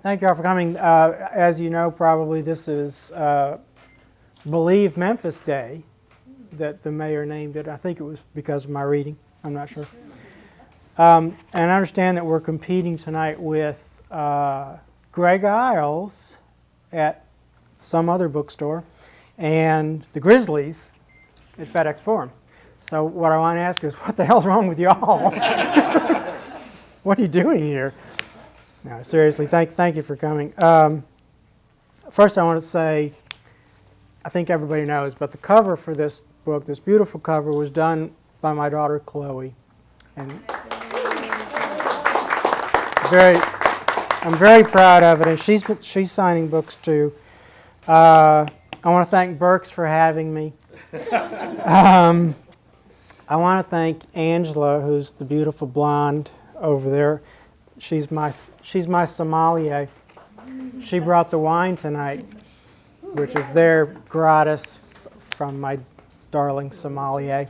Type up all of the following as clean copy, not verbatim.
Thank you all for coming. As you know, probably this is Believe Memphis Day that the mayor named it. I think it was because of my reading. I'm not sure. And I understand that we're competing tonight with Greg Isles at some other bookstore and the Grizzlies at FedEx Forum. So what I want to ask is, what the hell's wrong with y'all? What are you doing here? No, seriously, thank you for coming. First I want to say, I think everybody knows, but the cover for this book, this beautiful cover, was done by my daughter Chloe. And I'm very proud of it, and she's signing books too. I want to thank Berks for having me. I want to thank Angela, who's the beautiful blonde over there. She's my sommelier. She brought the wine tonight, which is there gratis from my darling sommelier.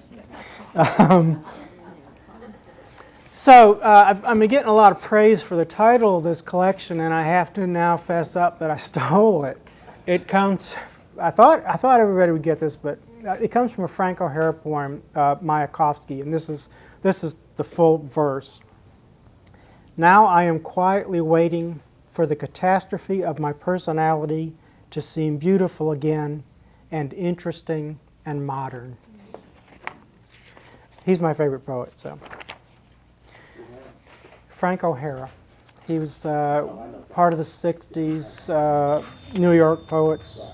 So I'm getting a lot of praise for the title of this collection, and I have to now fess up that I stole it. It comes. I thought everybody would get this, but it comes from a Frank OHara poem, Mayakovsky, and this is the full verse. Now I am quietly waiting for the catastrophe of my personality to seem beautiful again and interesting and modern. He's my favorite poet, so. Frank OHara. He was part of the 60s New York poets.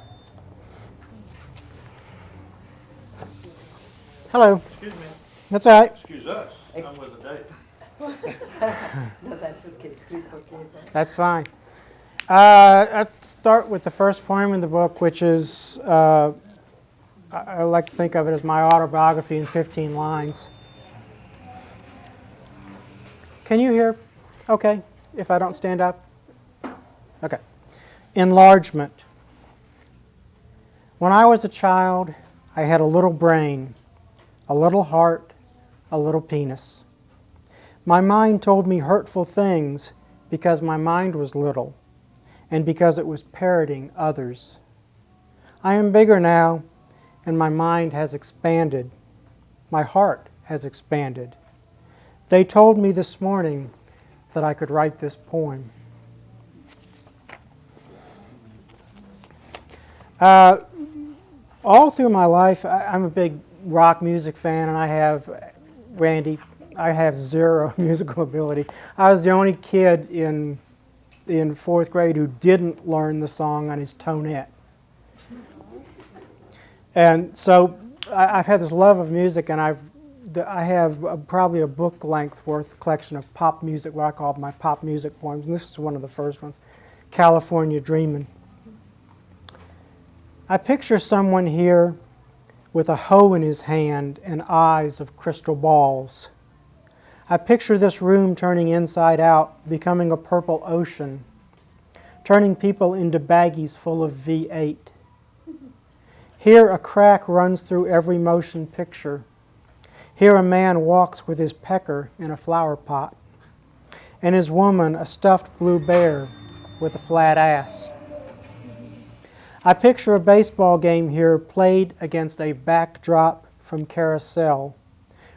Hello. Excuse me. That's all right. Excuse us. I'm with the date. No, that's okay. Please forgive us. That's fine. I'll start with the first poem in the book, which is, I like to think of it as my autobiography in 15 lines. Can you hear? Okay, if I don't stand up? Okay. Enlargement. When I was a child, I had a little brain, a little heart, a little penis. My mind told me hurtful things because my mind was little and because it was parroting others. I am bigger now, and my mind has expanded. My heart has expanded. They told me this morning that I could write this poem. All through my life, I'm a big rock music fan, and I have, Randy, I have zero musical ability. I was the only kid in fourth grade who didn't learn the song on his tonette. And so I've had this love of music, and I have probably a book-length worth collection of pop music, what I call my pop music poems, and this is one of the first ones, California Dreamin'. I picture someone here with a hoe in his hand and eyes of crystal balls. I picture this room turning inside out, becoming a purple ocean, turning people into baggies full of V8. Here a crack runs through every motion picture. Here a man walks with his pecker in a flower pot, and his woman a stuffed blue bear with a flat ass. I picture a baseball game here played against a backdrop from Carousel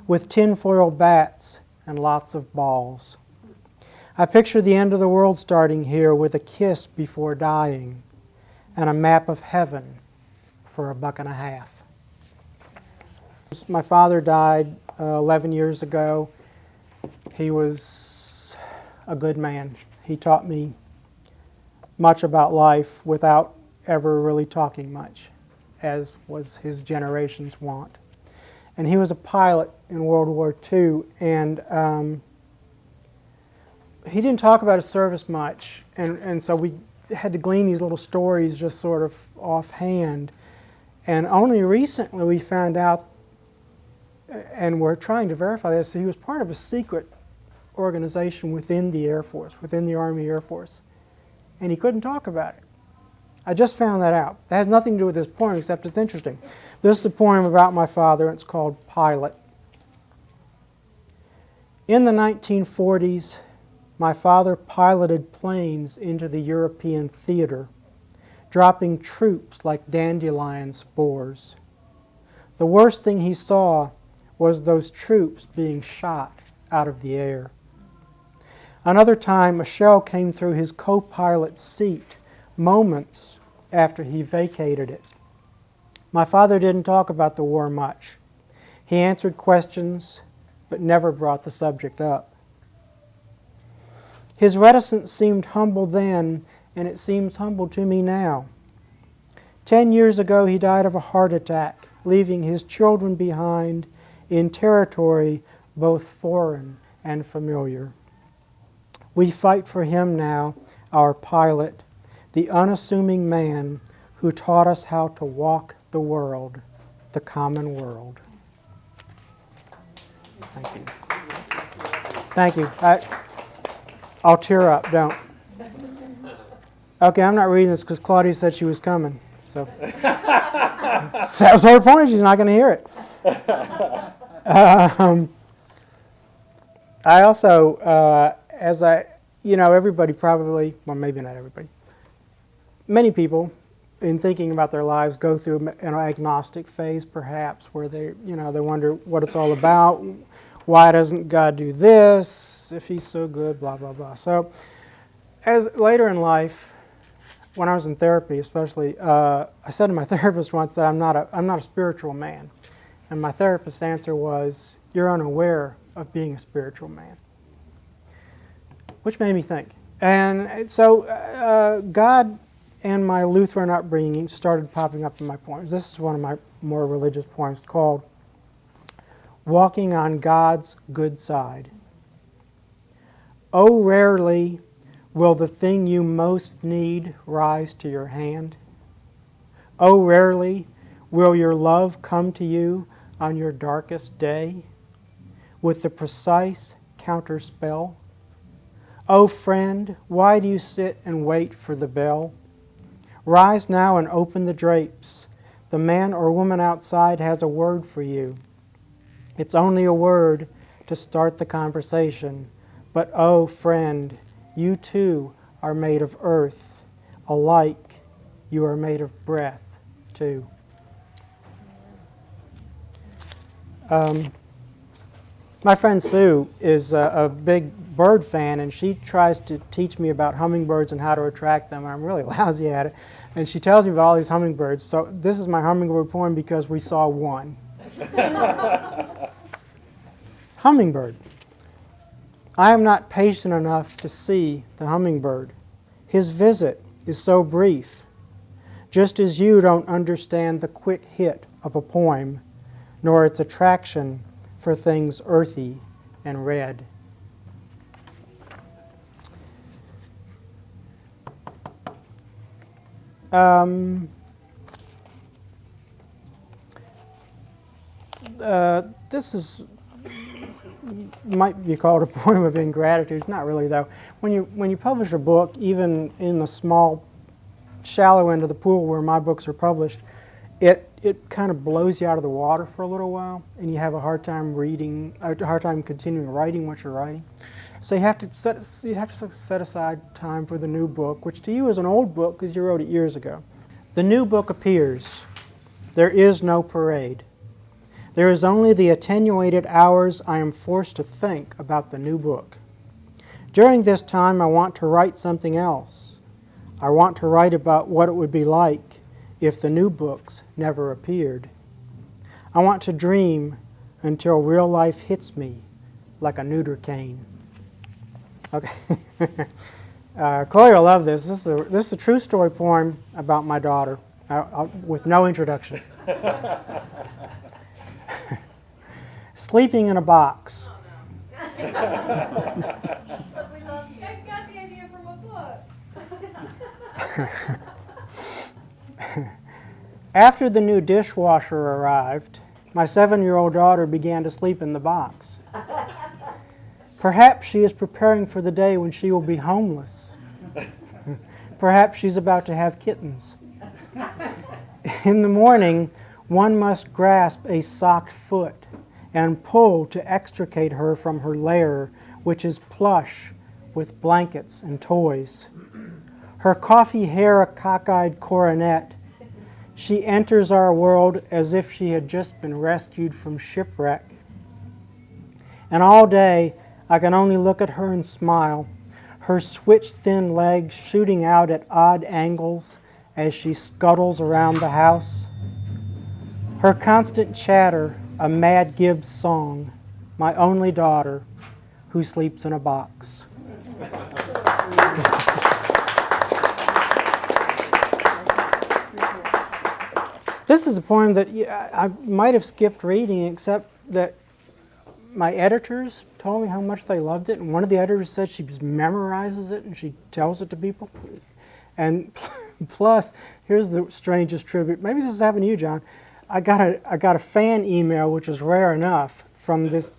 with tinfoil bats and lots of balls. I picture the end of the world starting here with a kiss before dying and a map of heaven for $1.50. My father died 11 years ago. He was a good man. He taught me much about life without ever really talking much, as was his generation's wont. And he was a pilot in World War II, and he didn't talk about his service much, and so we had to glean these little stories just sort of offhand. And only recently we found out, and we're trying to verify this, he was part of a secret organization within the Air Force, within the Army Air Force, and he couldn't talk about it. I just found that out. That has nothing to do with this poem, except it's interesting. This is a poem about my father, and it's called Pilot. In the 1940s, my father piloted planes into the European theater, dropping troops like dandelion spores. The worst thing he saw was those troops being shot out of the air. Another time, a shell came through his co-pilot's seat moments after he vacated it. My father didn't talk about the war much. He answered questions, but never brought the subject up. His reticence seemed humble then, and it seems humble to me now. 10 years ago, he died of a heart attack, leaving his children behind in territory both foreign and familiar. We fight for him now, our pilot, the unassuming man who taught us how to walk the world, the common world. Thank you. Thank you. I'll tear up, don't. Okay, I'm not reading this because Claudia said she was coming. So that was her point. She's not going to hear it. I also, everybody probably, well, maybe not everybody, many people in thinking about their lives go through an agnostic phase, perhaps, where they wonder what it's all about. Why doesn't God do this if He's so good? Blah blah blah. So, as later in life, when I was in therapy, especially, I said to my therapist once that I'm not a spiritual man, and my therapist's answer was, "You're unaware of being a spiritual man," which made me think. And so, God and my Lutheran upbringing started popping up in my poems. This is one of my more religious poems called "Walking on God's Good Side." Oh, rarely will the thing you most need rise to your hand. Oh, rarely will your love come to you on your darkest day with the precise counterspell. Oh, friend, why do you sit and wait for the bell? Rise now and open the drapes. The man or woman outside has a word for you. It's only a word to start the conversation. But oh, friend, you too are made of earth. Alike, you are made of breath, too. My friend Sue is a big bird fan, and she tries to teach me about hummingbirds and how to attract them, and I'm really lousy at it. And she tells me about all these hummingbirds. So this is my hummingbird poem because we saw one. Hummingbird. I am not patient enough to see the hummingbird. His visit is so brief. Just as you don't understand the quick hit of a poem, nor its attraction for things earthy and red. This might be called a poem of ingratitude. It's not really, though. When you publish a book, even in the small, shallow end of the pool where my books are published, it kind of blows you out of the water for a little while, and you have a hard time continuing writing what you're writing. So you have to set aside time for the new book, which to you is an old book because you wrote it years ago. The new book appears. There is no parade. There is only the attenuated hours I am forced to think about the new book. During this time, I want to write something else. I want to write about what it would be like if the new books never appeared. I want to dream until real life hits me like a neuter cane. Okay. Chloe will love this. This is a true story poem about my daughter, with no introduction. Sleeping in a box. I got the idea from a book. After the new dishwasher arrived, my 7-year-old daughter began to sleep in the box. Perhaps she is preparing for the day when she will be homeless. Perhaps she's about to have kittens. In the morning, one must grasp a socked foot and pull to extricate her from her lair, which is plush with blankets and toys. Her coffee hair a cockeyed coronet, she enters our world as if she had just been rescued from shipwreck. And all day, I can only look at her and smile, her switch-thin legs shooting out at odd angles as she scuttles around the house. Her constant chatter, a Mad Gibbs song, my only daughter, who sleeps in a box. This is a poem that I might have skipped reading, except that my editors told me how much they loved it, and one of the editors said she just memorizes it and she tells it to people. And plus, here's the strangest tribute. Maybe this has happened to you, John. I got a fan email, which is rare enough, from this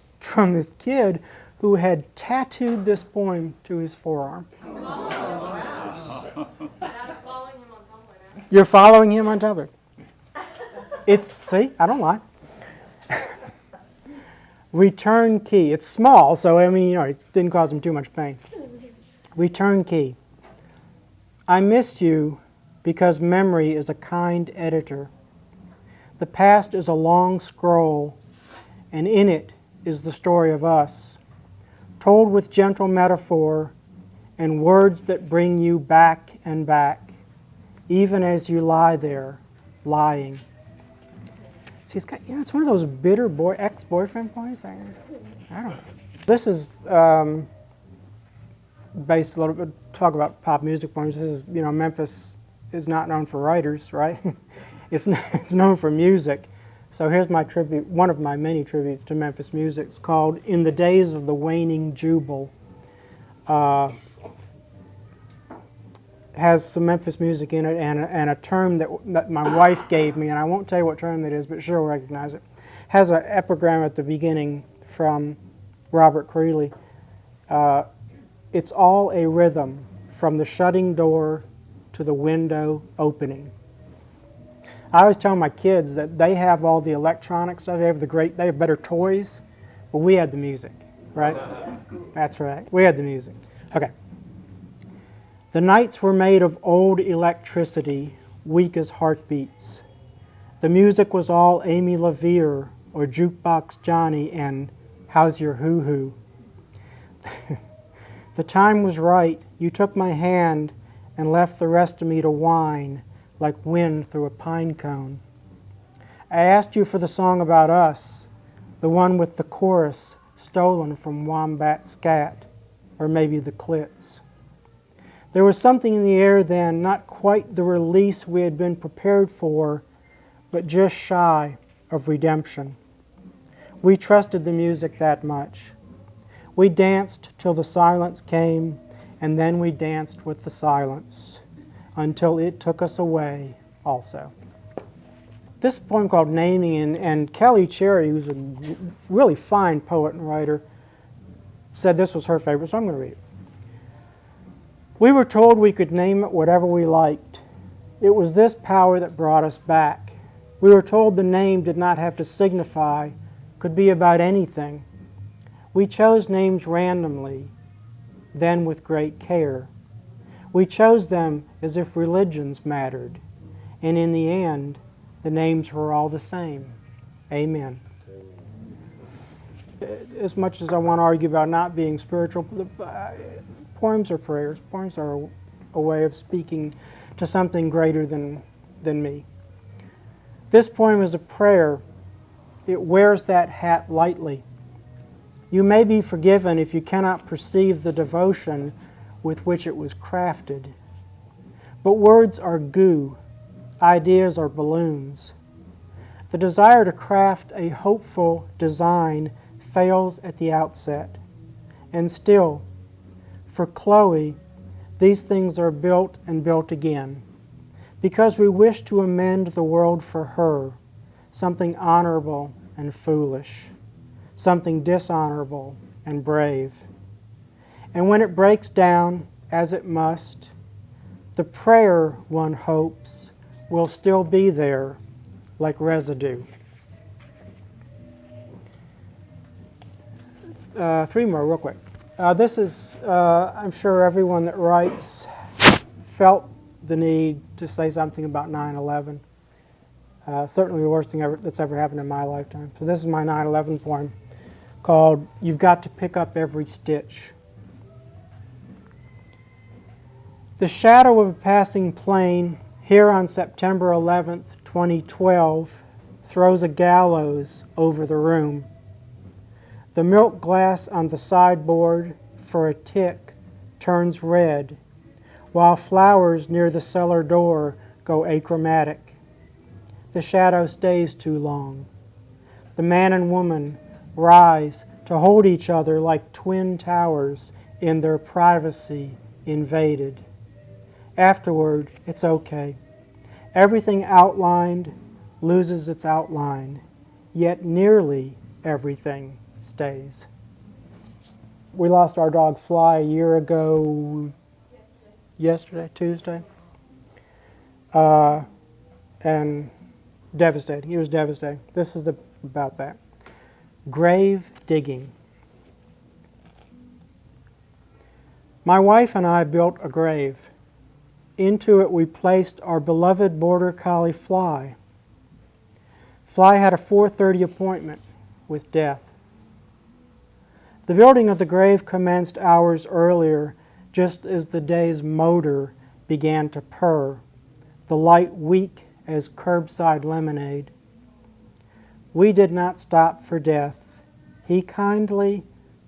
kid who had tattooed this poem to his forearm. Oh, wow. And I'm following him on Tumblr now. You're following him on Tumblr. See, I don't lie. Return key. It's small, so I mean, it didn't cause him too much pain. Return key. I miss you because memory is a kind editor. The past is a long scroll, and in it is the story of us, told with gentle metaphor and words that bring you back and back, even as you lie there, lying. See, it's one of those bitter ex-boyfriend poems. I don't know. This is based a little bit, talk about pop music poems. This is, Memphis is not known for writers, right? It's known for music. So here's my tribute, one of my many tributes to Memphis music. It's called In the Days of the Waning Jubal. Has some Memphis music in it and a term that my wife gave me, and I won't tell you what term that is, but she'll recognize it. Has an epigram at the beginning from Robert Creeley. It's all a rhythm from the shutting door to the window opening. I always tell my kids that they have all the electronic stuff, they have better toys, but we had the music, right? That's right, we had the music. Okay. The nights were made of old electricity, weak as heartbeats. The music was all Amy LaVere or Jukebox Johnny and How's Your Hoo-Hoo. The time was right. You took my hand and left the rest of me to whine like wind through a pine cone. I asked you for the song about us, the one with the chorus stolen from Wombat Scat, or maybe the Clits. There was something in the air then, not quite the release we had been prepared for, but just shy of redemption. We trusted the music that much. We danced till the silence came, and then we danced with the silence until it took us away also. This poem called Naming, and Kelly Cherry, who's a really fine poet and writer, said this was her favorite, so I'm going to read it. We were told we could name it whatever we liked. It was this power that brought us back. We were told the name did not have to signify, could be about anything. We chose names randomly, then with great care. We chose them as if religions mattered, and in the end, the names were all the same. Amen. As much as I want to argue about not being spiritual, poems are prayers. Poems are a way of speaking to something greater than me. This poem is a prayer. It wears that hat lightly. You may be forgiven if you cannot perceive the devotion with which it was crafted. But words are goo. Ideas are balloons. The desire to craft a hopeful design fails at the outset. And still, for Chloe, these things are built and built again, because we wish to amend the world for her, something honorable and foolish, something dishonorable and brave. And when it breaks down, as it must, the prayer, one hopes, will still be there like residue. 3 more real quick. This is, I'm sure everyone that writes felt the need to say something about 9/11. Certainly the worst thing that's ever happened in my lifetime. So this is my 9/11 poem called You've Got to Pick Up Every Stitch. The shadow of a passing plane here on September 11th, 2012 throws a gallows over the room. The milk glass on the sideboard for a tick turns red, while flowers near the cellar door go achromatic. The shadow stays too long. The man and woman rise to hold each other like twin towers in their privacy invaded. Afterward, it's okay. Everything outlined loses its outline, yet nearly everything stays. We lost our dog Fly a year ago, Tuesday. And devastating. He was devastating. This is about that. Grave digging. My wife and I built a grave. Into it we placed our beloved border collie Fly. Fly had a 4:30 appointment with death. The building of the grave commenced hours earlier, just as the day's motor began to purr, the light weak as curbside lemonade. We did not stop for death. He kindly,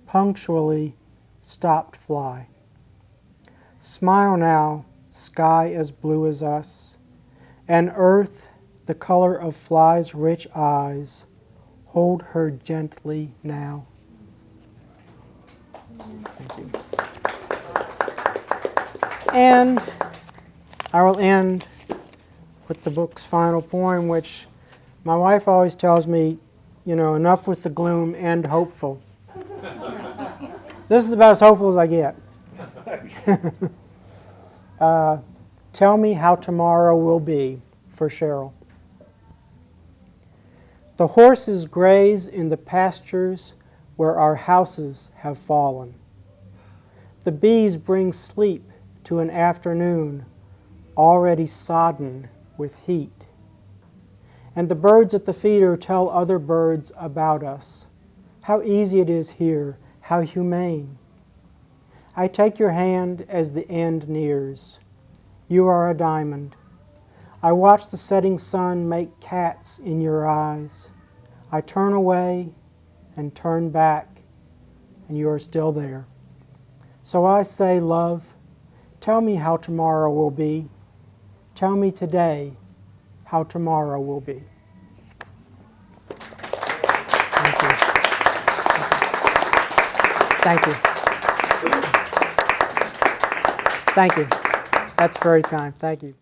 punctually stopped Fly. Smile now, sky as blue as us, and earth the color of Fly's rich eyes. Hold her gently now. Thank you. And I will end with the book's final poem, which my wife always tells me, enough with the gloom, end hopeful. This is about as hopeful as I get. Tell me how tomorrow will be, for Cheryl. The horses graze in the pastures where our houses have fallen. The bees bring sleep to an afternoon already sodden with heat. And the birds at the feeder tell other birds about us. How easy it is here, how humane. I take your hand as the end nears. You are a diamond. I watch the setting sun make cats in your eyes. I turn away and turn back, and you are still there. So I say, love, tell me how tomorrow will be. Tell me today how tomorrow will be. Thank you. Thank you. Thank you. That's very kind. Thank you.